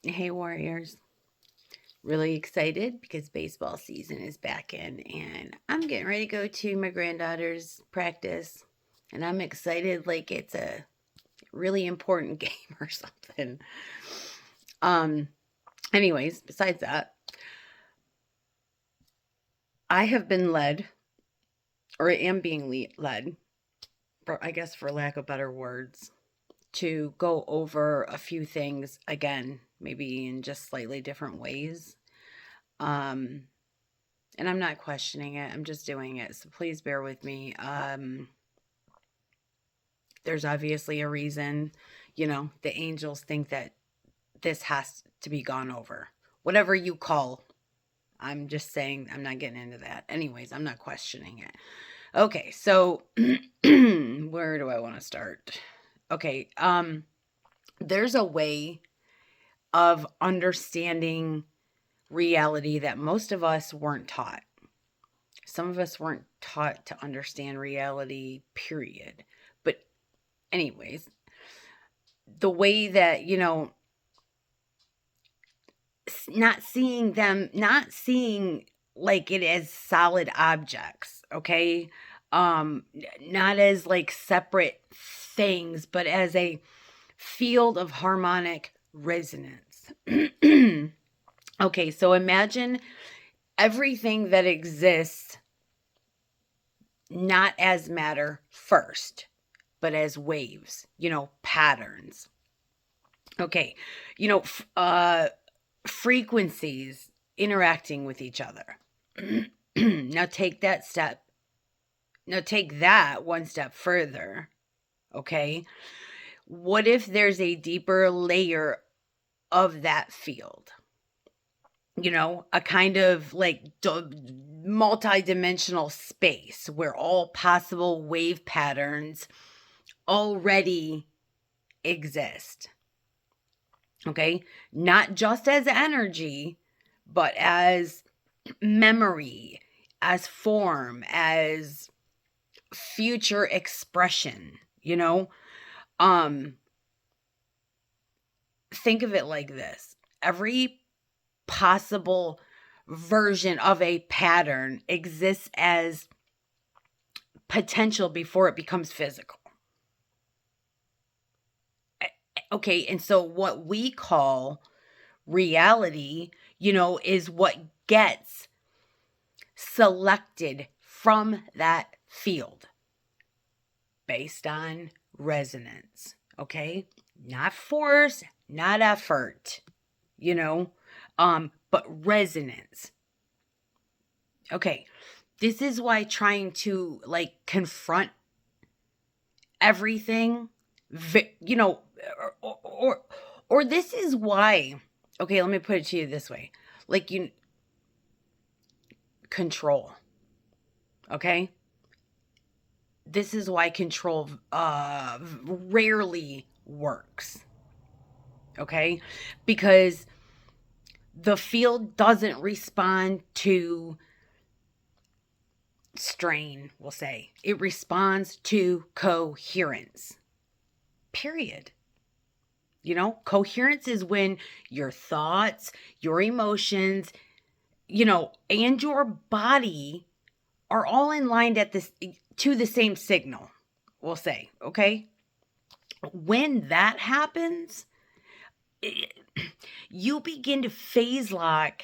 Hey, Warriors. Really excited because baseball season is back in, and I'm getting ready to go to my granddaughter's practice. And I'm excited like it's a really important game or something. Um, Anyways, besides that, I have been led, or am being led, I guess for lack of better words, to go over a few things again, maybe in just slightly different ways. Um, and I'm not questioning it. I'm just doing it. So please bear with me. There's obviously a reason, the angels think that this has to be gone over. Whatever you call, I'm just saying, I'm not getting into that. Anyways, I'm not questioning it. Okay, so where do I want to start? Okay, there's a way of understanding reality that most of us weren't taught. Some of us weren't taught to understand reality, period. But, anyways, the way that, not seeing like it as solid objects, okay? Not as like separate things, but as a field of harmonic resonance. Okay, so imagine everything that exists not as matter first, but as waves, patterns. Okay, frequencies interacting with each other. Now take that step. Now take that one step further. Okay, what if there's a deeper layer of that field? A kind of like multi-dimensional space where all possible wave patterns already exist. Okay? Not just as energy, but as memory, as form, as future expression, Um think of it like this. Every possible version of a pattern exists as potential before it becomes physical. Okay, and so what we call reality, is what gets selected from that field based on resonance. Okay, not force, not effort, but resonance. Okay, this is why trying to like confront everything, you know, or this is why. Okay, let me put it to you this way: like you control. Okay, this is why control rarely works. Okay, because the field doesn't respond to strain, we'll say. It responds to coherence. Period. Coherence is when your thoughts, your emotions, and your body are all in line at this to the same signal, we'll say, okay? When that happens, you begin to phase lock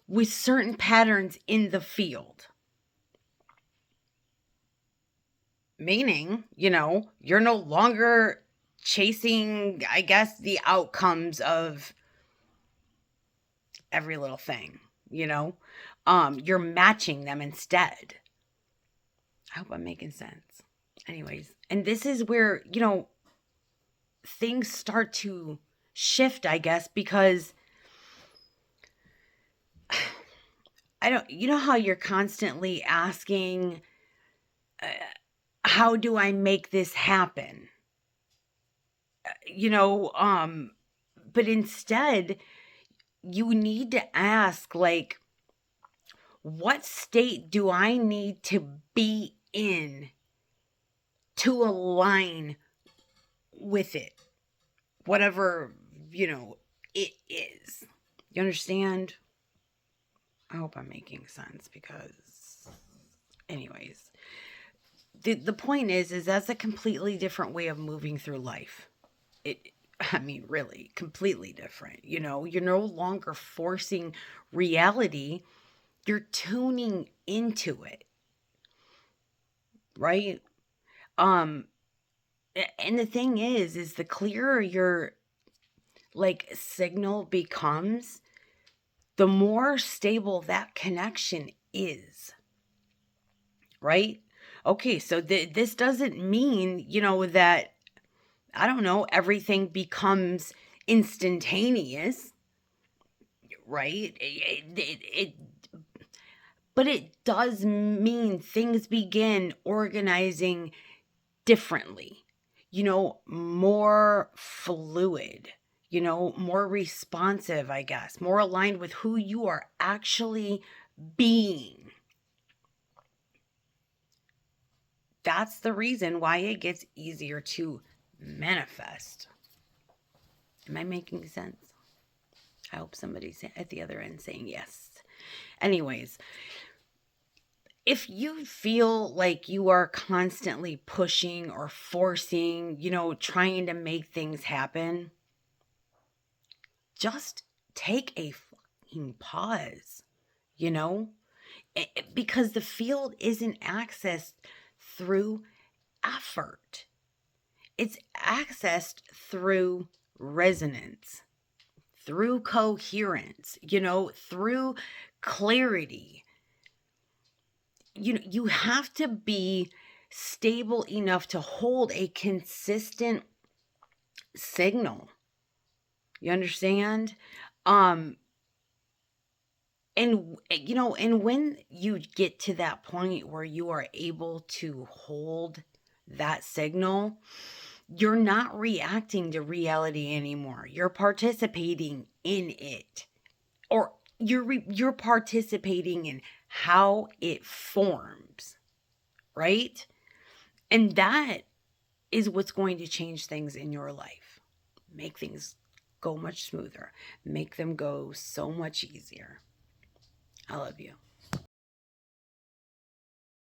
with certain patterns in the field. Meaning, you're no longer chasing, I guess, the outcomes of every little thing, you're matching them instead. I hope I'm making sense. Anyways, and this is where, things start to shift, I guess, because I don't, how you're constantly asking, uh, how do I make this happen? You know, um, but instead, you need to ask, like, what state do I need to be in to align with it? Whatever, you know, it is. You understand? I hope I'm making sense because, anyways, the point is that's a completely different way of moving through life. It, I mean, really, completely different. You know, you're no longer forcing reality, you're tuning into it, right? Um, and the thing is the clearer your like signal becomes, the more stable that connection is, right? Okay, so this doesn't mean, that, I don't know, everything becomes instantaneous, right? But it does mean things begin organizing differently, more fluid, more responsive, I guess, more aligned with who you are actually being. That's the reason why it gets easier to manifest. Am I making sense? I hope somebody's at the other end saying yes. Anyways, if you feel like you are constantly pushing or forcing, trying to make things happen, just take a fucking pause, you know? Because the field isn't accessed through effort, it's accessed through resonance, through coherence, through clarity. You have to be stable enough to hold a consistent signal. You understand? Um and when you get to that point where you are able to hold that signal, you're not reacting to reality anymore. You're participating in it. Or you're participating in how it forms, right? And that is what's going to change things in your life. Make things go much smoother. Make them go so much easier. I love you.